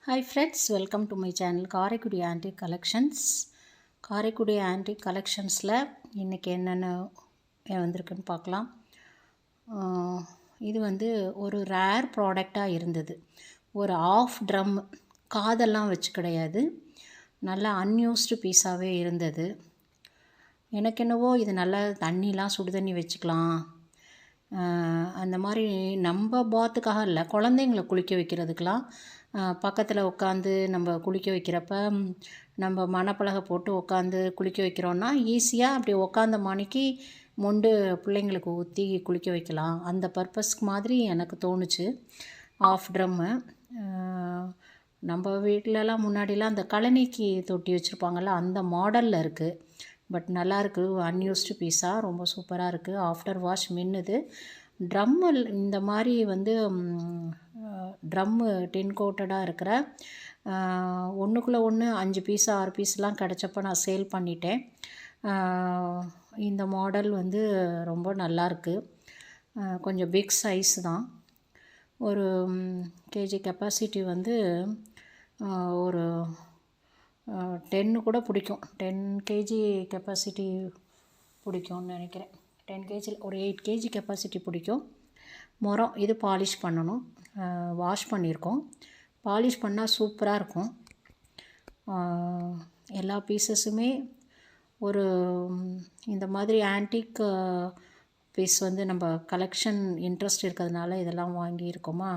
Hi friends, welcome to my channel Karaikudi Antique Collections. Karaikudi Antique Collectionsல இன்றைக்கி என்னென்ன வந்திருக்குன்னு பார்க்கலாம். இது வந்து ஒரு ரேர் ப்ராடக்டாக இருந்தது. ஒரு ஆஃப் ட்ரம் காதெல்லாம் வச்சு கிடையாது, நல்லா அன்யூஸ்டு பீஸாகவே இருந்தது. எனக்கு என்னவோ இது நல்லா தண்ணிலாம் சுடு தண்ணி வச்சுக்கலாம், அந்த மாதிரி நம்ம பாத்துக்காக இல்லை, குழந்தைங்கள குளிக்க வைக்கிறதுக்கெலாம் பக்கத்தில் உட்காந்து நம்ம குளிக்க வைக்கிறப்ப நம்ம மணப்பலகை போட்டு உட்காந்து குளிக்க வைக்கிறோன்னா ஈஸியாக அப்படி உட்காந்த மணிக்கு மொண்டு பிள்ளைங்களுக்கு ஊற்றி குளிக்க வைக்கலாம். அந்த பர்பஸ்க்கு மாதிரி எனக்கு தோணுச்சு. ஆஃப் ட்ரம்மு நம்ம வீட்டிலலாம் முன்னாடிலாம் அந்த கழனிக்கு தொட்டி வச்சுருப்பாங்கள்ல, அந்த மாடலில் இருக்குது. பட் நல்லாயிருக்கு, அன்யூஸ்டு பீஸாக ரொம்ப சூப்பராக இருக்குது. After wash மின்னுது. ட்ரம்மு இந்த மாதிரி வந்து ட்ரம்மு டின் கோட்டடாக இருக்கிற ஒன்றுக்குள்ளே ஒன்று 5 பீஸு 6 பீஸ்லாம் கிடச்சப்போ நான் சேல் பண்ணிட்டேன். இந்த மாடல் வந்து ரொம்ப நல்லாயிருக்கு. கொஞ்சம் பிக் சைஸ் தான். ஒரு கேஜி கெப்பாசிட்டி வந்து ஒரு 10 கூட பிடிக்கும். 10 கேஜி கெப்பாசிட்டி பிடிக்கும்னு நினைக்கிறேன். 10 கேஜி ஒரு 8 கேஜி கெப்பாசிட்டி பிடிக்கும். முறம் இது பாலிஷ் பண்ணணும், வாஷ் பண்ணியிருக்கோம். பாலிஷ் பண்ணால் சூப்பராக இருக்கும். எல்லா பீசஸுமே ஒரு இந்த மாதிரி ஆன்டிக் பீஸ் வந்து நம்ம கலெக்ஷன் இன்ட்ரெஸ்ட் இருக்கிறதுனால இதெல்லாம் வாங்கியிருக்கோமா,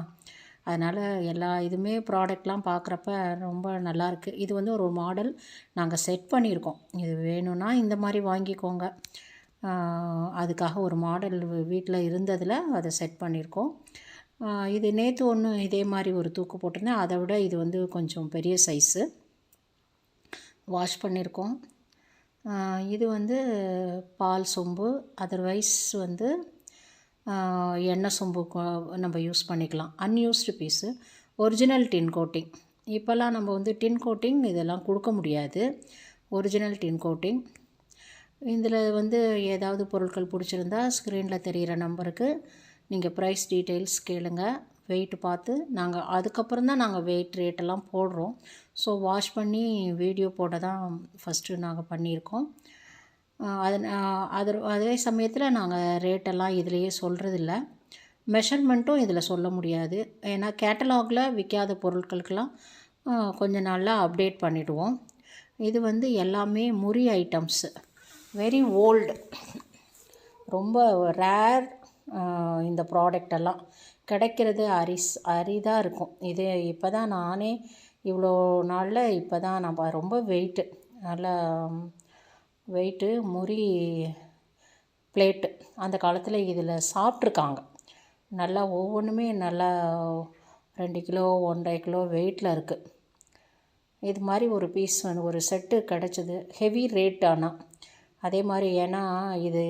அதனால் எல்லா இதுவுமே ப்ராடக்ட்லாம் பார்க்குறப்ப ரொம்ப நல்லாயிருக்கு. இது வந்து ஒரு மாடல் நாங்கள் செட் பண்ணியிருக்கோம். இது வேணும்னா இந்த மாதிரி வாங்கிக்கோங்க. அதுக்காக ஒரு மாடல் வீட்டில் இருந்ததில் அதை செட் பண்ணியிருக்கோம். இது நேற்று ஒன்று இதே மாதிரி ஒரு தூக்கு போட்டிருந்தேன். அதை விட இது வந்து கொஞ்சம் பெரிய சைஸு. வாஷ் பண்ணியிருக்கோம். இது வந்து பால் சொம்பு, அதர்வைஸ் வந்து எண்ணெய் சொம்பு நம்ம யூஸ் பண்ணிக்கலாம். அன்யூஸ்டு பீஸு, ஒரிஜினல் டின் கோட்டிங். இப்போல்லாம் நம்ம வந்து டின் கோட்டிங் இதெல்லாம் கொடுக்க முடியாது. ஒரிஜினல் டின் கோட்டிங். இதில் வந்து ஏதாவது பொருட்கள் பிடிச்சிருந்தா ஸ்க்ரீனில் தெரிகிற நம்பருக்கு நீங்கள் ப்ரைஸ் டீட்டெயில்ஸ் கேளுங்க. வெயிட் பார்த்து நாங்கள் அதுக்கப்புறம் தான் நாங்கள் வெயிட் ரேட்டெல்லாம் போடுறோம். ஸோ வாஷ் பண்ணி வீடியோ போட தான் ஃபஸ்ட்டு நாங்கள் பண்ணியிருக்கோம். அதே சமயத்தில் நாங்கள் ரேட்டெல்லாம் இதிலையே சொல்கிறதில்ல. மெஷர்மெண்ட்டும் இதில் சொல்ல முடியாது. ஏன்னா கேட்டலாகில் விற்காத பொருட்களுக்கெல்லாம் கொஞ்சம் நாளில் அப்டேட் பண்ணிவிடுவோம். இது வந்து எல்லாமே முறி ஐட்டம்ஸு, வெரி ஓல்டு, ரொம்ப ரேர். இந்த ப்ராடக்டெல்லாம் கிடைக்கிறது அரிதாக இருக்கும். இது இப்போ தான் நானே இவ்வளோ நாளில் இப்போ தான் நான் ரொம்ப வெயிட்டு, நல்லா வெயிட்டு முறி பிளேட்டு. அந்த காலத்தில் இதில் சாப்பிட்ருக்காங்க. நல்லா ஒவ்வொன்றுமே நல்லா 2 கிலோ 1.5 கிலோ வெயிட்டில் இருக்குது. இது மாதிரி ஒரு பீஸ் வந்து ஒரு செட்டு கிடச்சிது. Heavy rate. ஆனால் அதே மாதிரி ஏன்னா இது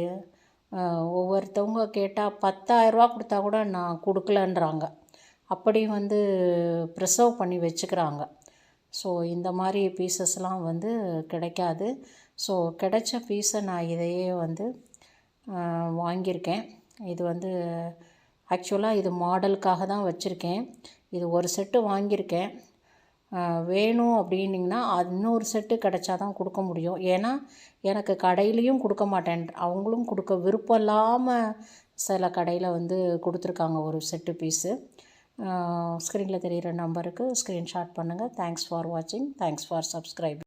ஒவ்வொருத்தவங்க கேட்டால் 10,000 கொடுத்தா கூட நான் கொடுக்கலன்றாங்க. அப்படி வந்து ப்ரிசர்வ் பண்ணி வச்சுக்கிறாங்க. ஸோ இந்த மாதிரி பீசஸ்லாம் வந்து கிடைக்காது. ஸோ கிடைச்ச பீஸை நான் இதையே வந்து வாங்கியிருக்கேன். இது வந்து ஆக்சுவலாக இது மாடலுக்காக தான் வச்சுருக்கேன். இது ஒரு செட்டு வாங்கியிருக்கேன். வேணும் அப்படின்னிங்கன்னா இன்னொரு செட்டு கிடச்சா தான் கொடுக்க முடியும். ஏன்னா எனக்கு கடையிலையும் கொடுக்க மாட்டேன், அவங்களும் கொடுக்க விருப்பம் இல்லாமல் சில கடையில் வந்து கொடுத்துருக்காங்க ஒரு செட்டு பீஸு. ஸ்க்ரீனில் தெரிகிற நம்பருக்கு ஸ்க்ரீன்ஷாட் பண்ணுங்கள். தேங்க்ஸ் ஃபார் வாட்சிங். Thanks for subscribing.